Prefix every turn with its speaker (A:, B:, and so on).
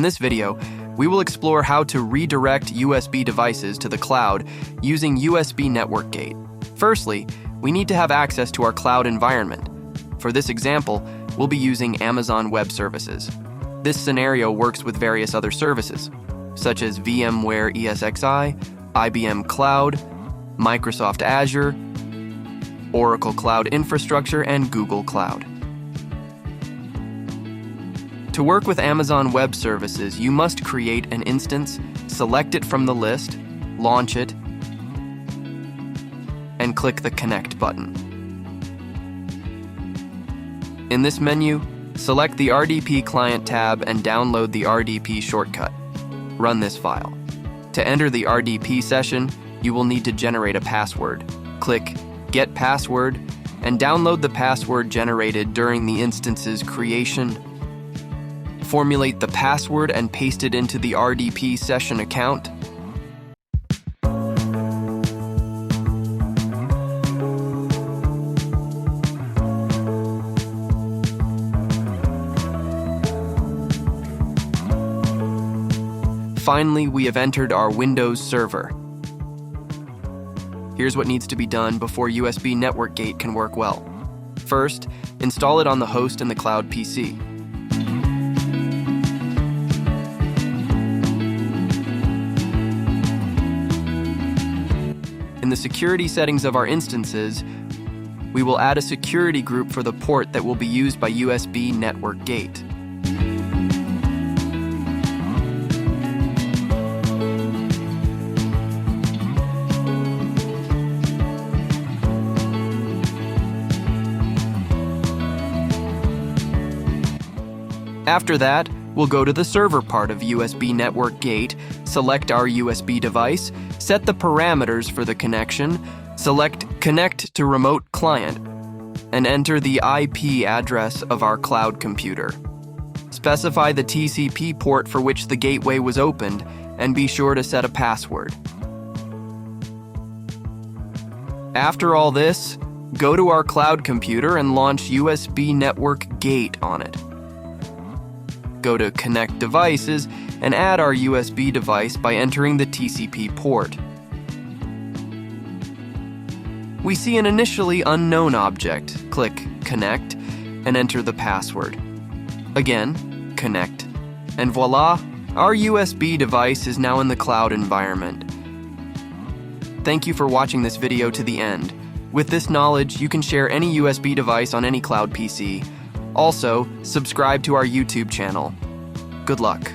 A: In this video, we will explore how to redirect USB devices to the cloud using USB Network Gate. Firstly, we need to have access to our cloud environment. For this example, we'll be using Amazon Web Services. This scenario works with various other services, such as VMware ESXi, IBM Cloud, Microsoft Azure, Oracle Cloud Infrastructure, and Google Cloud. To work with Amazon Web Services, you must create an instance, select it from the list, launch it, and click the Connect button. In this menu, select the RDP Client tab and download the RDP shortcut. Run this file. To enter the RDP session, you will need to generate a password. Click Get Password and download the password generated during the instance's creation. Formulate the password and paste it into the RDP session account. Finally, we have entered our Windows server. Here's what needs to be done before USB Network Gate can work well. First, install it on the host in the cloud PC. In the security settings of our instances, we will add a security group for the port that will be used by USB Network Gate. After that, we'll go to the server part of USB Network Gate, select our USB device, set the parameters for the connection, select Connect to Remote Client, and enter the IP address of our cloud computer. Specify the TCP port for which the gateway was opened, and be sure to set a password. After all this, go to our cloud computer and launch USB Network Gate on it. Go to Connect Devices and add our USB device by entering the TCP port. We see an initially unknown object. Click Connect and enter the password. Again, Connect. And voila, our USB device is now in the cloud environment. Thank you for watching this video to the end. With this knowledge, you can share any USB device on any cloud PC. Also, subscribe to our YouTube channel. Good luck.